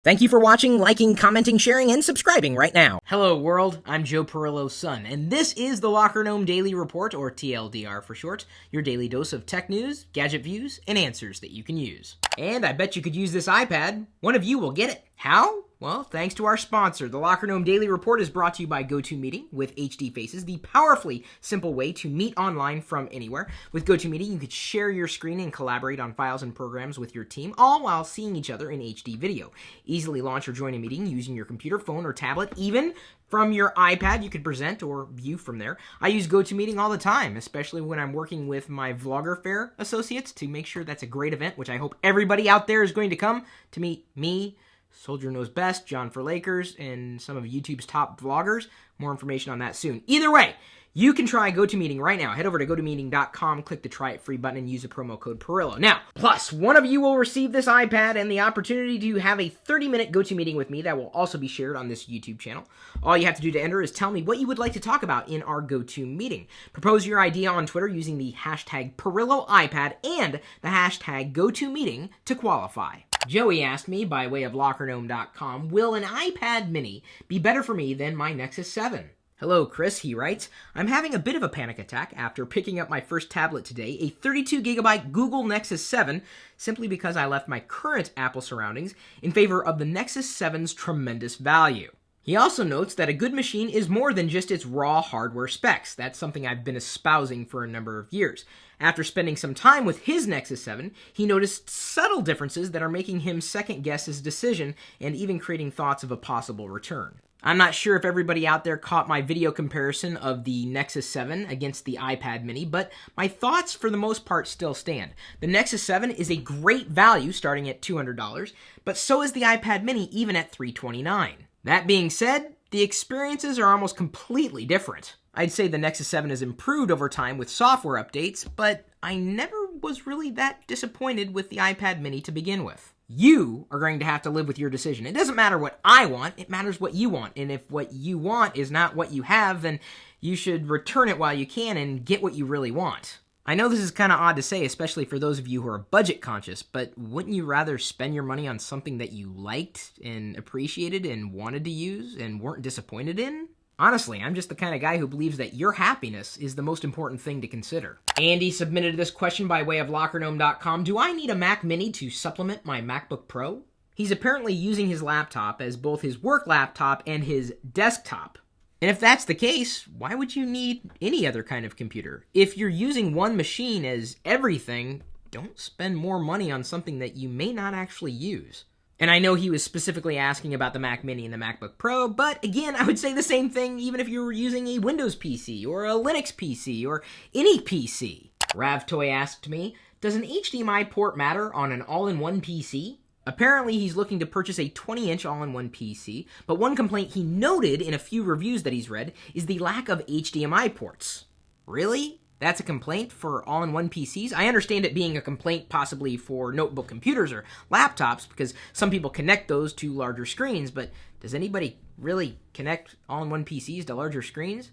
Thank you for watching, liking, commenting, sharing, and subscribing right now. Hello world, I'm Joe Pirillo's son, and this is the Locker Gnome Daily Report, or TLDR for short, your daily dose of tech news, gadget views, and answers that you can use. And I bet you could use this iPad. One of you will get it. How? Well, thanks to our sponsor. The Locker Gnome Daily Report is brought to you by GoToMeeting with HD Faces, the powerfully simple way to meet online from anywhere. With GoToMeeting, you could share your screen and collaborate on files and programs with your team, all while seeing each other in HD video. Easily launch or join a meeting using your computer, phone, or tablet. Even from your iPad, you could present or view from there. I use GoToMeeting all the time, especially when I'm working with my Vlogger Fair associates to make sure that's a great event, which I hope everybody out there is going to come to meet me, Soldier Knows Best, John for Lakers, and some of YouTube's top vloggers. More information on that soon. Either way, you can try GoToMeeting right now. Head over to GoToMeeting.com, click the Try It Free button, and use the promo code Pirillo. Now, plus, one of you will receive this iPad and the opportunity to have a 30-minute GoToMeeting with me that will also be shared on this YouTube channel. All you have to do to enter is tell me what you would like to talk about in our GoToMeeting. Propose your idea on Twitter using the hashtag PirilloIPad and the hashtag GoToMeeting to qualify. Joey asked me, by way of LockerGnome.com, will an iPad mini be better for me than my Nexus 7? Hello, Chris, he writes. I'm having a bit of a panic attack after picking up my first tablet today, a 32GB Google Nexus 7, simply because I left my current Apple surroundings in favor of the Nexus 7's tremendous value. He also notes that a good machine is more than just its raw hardware specs. That's something I've been espousing for a number of years. After spending some time with his Nexus 7, he noticed subtle differences that are making him second-guess his decision and even creating thoughts of a possible return. I'm not sure if everybody out there caught my video comparison of the Nexus 7 against the iPad mini, but my thoughts for the most part still stand. The Nexus 7 is a great value starting at $200, but so is the iPad mini even at $329. That being said, the experiences are almost completely different. I'd say the Nexus 7 has improved over time with software updates, but I never was really that disappointed with the iPad mini to begin with. You are going to have to live with your decision. It doesn't matter what I want, it matters what you want. And if what you want is not what you have, then you should return it while you can and get what you really want. I know this is kind of odd to say, especially for those of you who are budget conscious, but wouldn't you rather spend your money on something that you liked and appreciated and wanted to use and weren't disappointed in? Honestly, I'm just the kind of guy who believes that your happiness is the most important thing to consider. Andy submitted this question by way of LockerGnome.com. Do I need a Mac Mini to supplement my MacBook Pro? He's apparently using his laptop as both his work laptop and his desktop. And if that's the case, why would you need any other kind of computer? If you're using one machine as everything, don't spend more money on something that you may not actually use. And I know he was specifically asking about the Mac Mini and the MacBook Pro, but again, I would say the same thing even if you were using a Windows PC or a Linux PC or any PC. Ravtoy asked me, does an HDMI port matter on an all-in-one PC? Apparently, he's looking to purchase a 20-inch all-in-one PC, but one complaint he noted in a few reviews that he's read is the lack of HDMI ports. Really? That's a complaint for all-in-one PCs? I understand it being a complaint possibly for notebook computers or laptops because some people connect those to larger screens, but does anybody really connect all-in-one PCs to larger screens?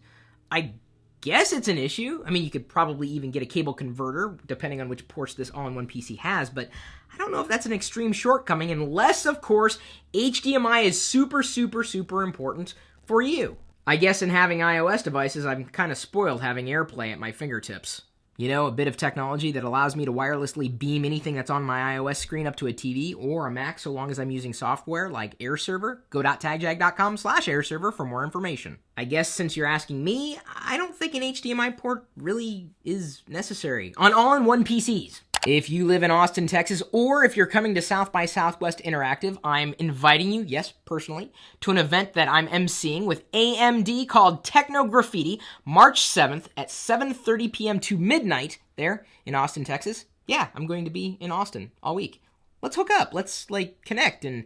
I guess it's an issue. I mean, you could probably even get a cable converter depending on which ports this all-in-one PC has, but I don't know if that's an extreme shortcoming unless, of course, HDMI is super, super, super important for you. I guess in having iOS devices, I'm kind of spoiled having AirPlay at my fingertips. You know, a bit of technology that allows me to wirelessly beam anything that's on my iOS screen up to a TV or a Mac so long as I'm using software like AirServer. Go.tagjag.com/AirServer for more information. I guess since you're asking me, I don't think an HDMI port really is necessary on all-in-one PCs. If you live in Austin, Texas, or if you're coming to South by Southwest Interactive, I'm inviting you, yes, personally, to an event that I'm emceeing with AMD called Techno Graffiti, March 7th at 7:30 p.m. to midnight there in Austin, Texas. Yeah, I'm going to be in Austin all week. Let's hook up. Let's, connect and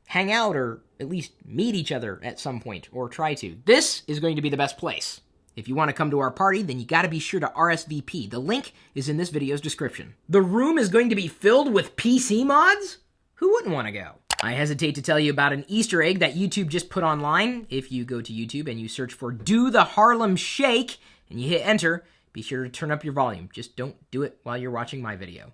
hang out or at least meet each other at some point, or try to. This is going to be the best place. If you want to come to our party, then you got to be sure to RSVP. The link is in this video's description. The room is going to be filled with PC mods? Who wouldn't want to go? I hesitate to tell you about an Easter egg that YouTube just put online. If you go to YouTube and you search for Do the Harlem Shake and you hit enter, be sure to turn up your volume. Just don't do it while you're watching my video.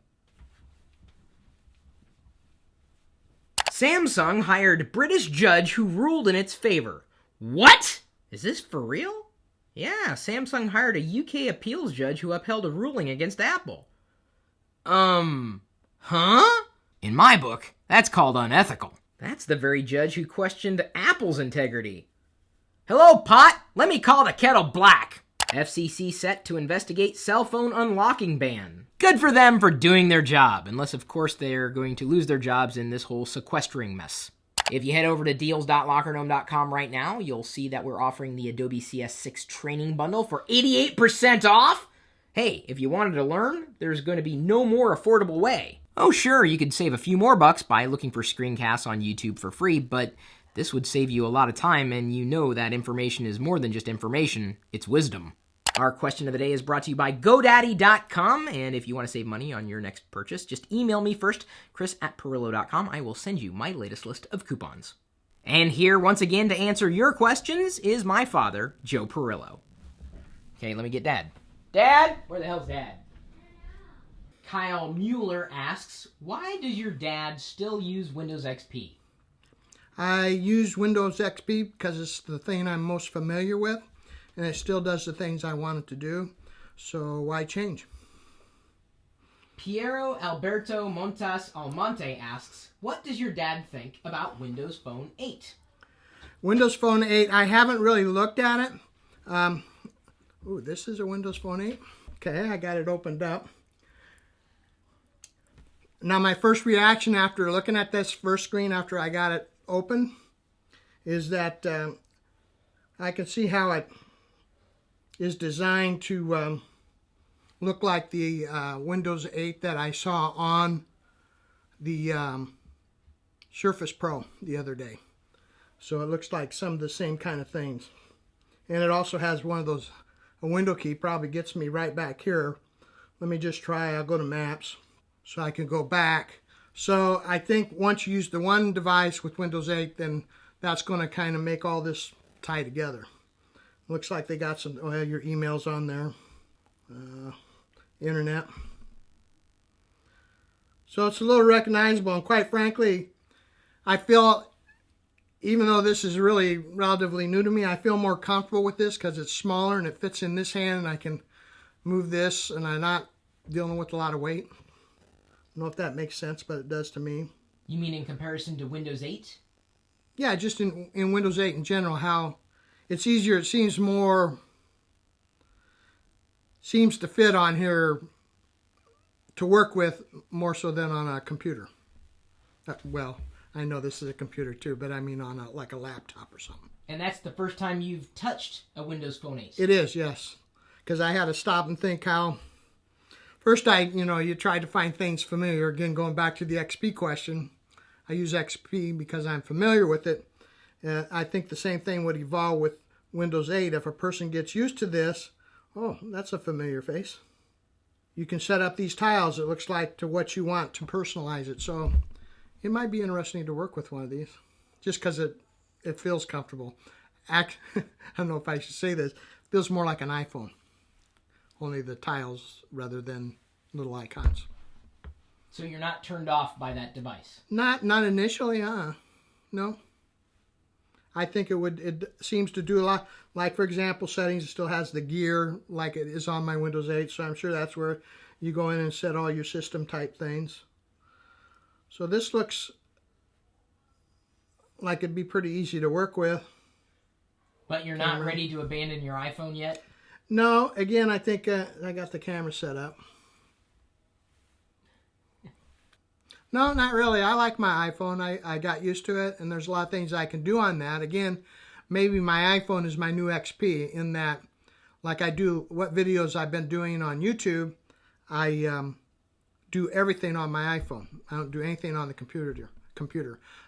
Samsung hired British judge who ruled in its favor. What? Is this for real? Yeah, Samsung hired a UK appeals judge who upheld a ruling against Apple. Huh? In my book, that's called unethical. That's the very judge who questioned Apple's integrity. Hello, pot! Let me call the kettle black. FCC set to investigate cell phone unlocking ban. Good for them for doing their job, unless of course they're going to lose their jobs in this whole sequestering mess. If you head over to deals.lockergnome.com right now, you'll see that we're offering the Adobe CS6 training bundle for 88% off. Hey, if you wanted to learn, there's going to be no more affordable way. Oh sure, you could save a few more bucks by looking for screencasts on YouTube for free, but this would save you a lot of time, and you know that information is more than just information, it's wisdom. Our question of the day is brought to you by GoDaddy.com, and if you want to save money on your next purchase, just email me first, chris@Pirillo.com. I will send you my latest list of coupons. And here, once again, to answer your questions is my father, Joe Pirillo. Okay, let me get Dad. Dad? Where the hell's Dad? Kyle Mueller asks, why does your dad still use Windows XP? I use Windows XP because it's the thing I'm most familiar with, and it still does the things I want it to do, so why change? Piero Alberto Montas Almonte asks, what does your dad think about Windows Phone 8? Windows Phone 8, I haven't really looked at it. Ooh, this is a Windows Phone 8. Okay, I got it opened up. Now my first reaction after looking at this first screen after I got it open is that I can see how it is designed to look like the Windows 8 that I saw on the Surface Pro the other day. So it looks like some of the same kind of things. And it also has one of those, a window key probably gets me right back here. Let me just try, I'll go to Maps so I can go back. So I think once you use the one device with Windows 8, then that's going to kind of make all this tie together. Looks like they got some, your emails on there, internet. So it's a little recognizable, and quite frankly, I feel, even though this is really relatively new to me, I feel more comfortable with this because it's smaller and it fits in this hand, and I can move this, and I'm not dealing with a lot of weight. I don't know if that makes sense, but it does to me. You mean in comparison to Windows 8? Yeah, just in Windows 8 in general, how it's easier, it seems to fit on here to work with more so than on a computer. Well, I know this is a computer too, but I mean on like a laptop or something. And that's the first time you've touched a Windows Phone 8? It is, yes. Because I had to stop and think how... First, you tried to find things familiar. Again, going back to the XP question, I use XP because I'm familiar with it. I think the same thing would evolve with Windows 8. If a person gets used to this, oh, that's a familiar face. You can set up these tiles, it looks like, to what you want to personalize it. So it might be interesting to work with one of these, just because it feels comfortable. I don't know if I should say this. It feels more like an iPhone. Only the tiles rather than little icons. So you're not turned off by that device? Not initially, no. I think it seems to do a lot. Like, for example, settings, it still has the gear like it is on my Windows 8, so I'm sure that's where you go in and set all your system type things. So this looks like it'd be pretty easy to work with. But you're not ready to abandon your iPhone yet? No, again, I think I got the camera set up. No, not really. I like my iPhone. I got used to it, and there's a lot of things I can do on that. Again, maybe my iPhone is my new XP in that, like I do, what videos I've been doing on YouTube, I do everything on my iPhone. I don't do anything on the computer.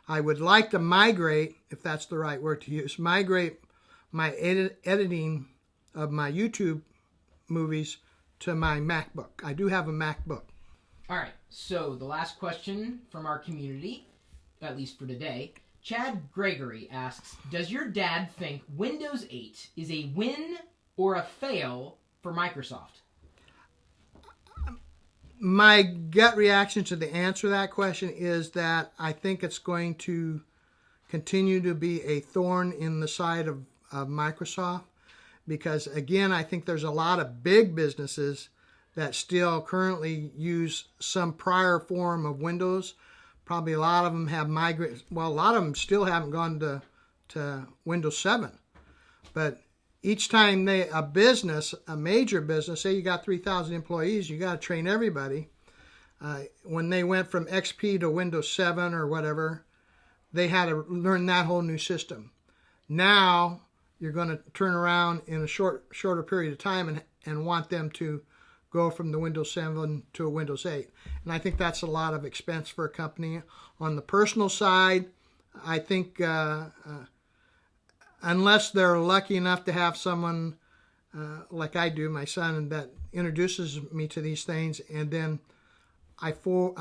I would like to migrate, if that's the right word to use, migrate my editing of my YouTube movies to my MacBook. I do have a MacBook. All right, so the last question from our community, at least for today, Chad Gregory asks, does your dad think Windows 8 is a win or a fail for Microsoft? My gut reaction to the answer to that question is that I think it's going to continue to be a thorn in the side of Microsoft, because again, I think there's a lot of big businesses that still currently use some prior form of Windows. Probably a lot of them have migrated. Well, a lot of them still haven't gone to Windows 7. But each time a major business, say you got 3,000 employees, you got to train everybody. When they went from XP to Windows 7 or whatever, they had to learn that whole new system. Now you're going to turn around in a shorter period of time and want them to go from the Windows 7 to a Windows 8. And I think that's a lot of expense for a company. On the personal side, I think unless they're lucky enough to have someone like I do, my son, that introduces me to these things, and then I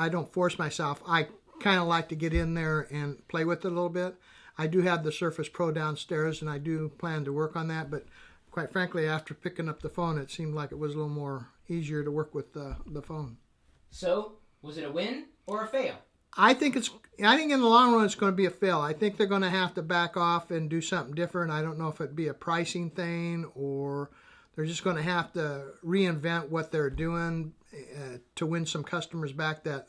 don't force myself. I kind of like to get in there and play with it a little bit. I do have the Surface Pro downstairs, and I do plan to work on that, but quite frankly, after picking up the phone, it seemed like it was a little more easier to work with the phone. So, was it a win or a fail? I think in the long run it's going to be a fail. I think they're going to have to back off and do something different. I don't know if it'd be a pricing thing, or they're just going to have to reinvent what they're doing to win some customers back that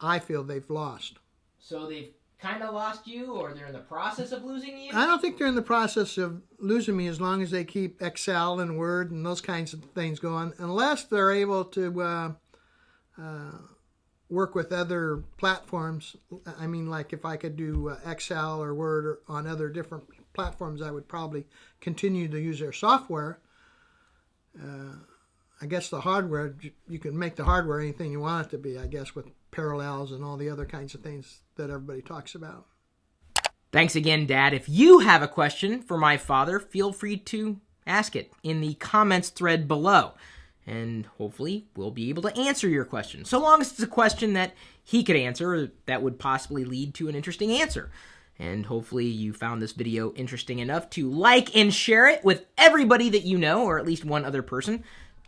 I feel they've lost. So they've kind of lost you, or they're in the process of losing you? I don't think they're in the process of losing me, as long as they keep Excel and Word and those kinds of things going, unless they're able to work with other platforms. I mean, like if I could do Excel or Word on other different platforms, I would probably continue to use their software. I guess the hardware, you can make the hardware anything you want it to be, I guess, with parallels and all the other kinds of things that everybody talks about. Thanks again, Dad. If you have a question for my father, feel free to ask it in the comments thread below. And hopefully we'll be able to answer your question, so long as it's a question that he could answer, or that would possibly lead to an interesting answer. And hopefully you found this video interesting enough to like and share it with everybody that you know, or at least one other person.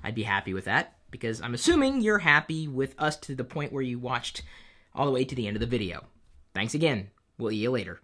I'd be happy with that, because I'm assuming you're happy with us to the point where you watched all the way to the end of the video. Thanks again. We'll see you later.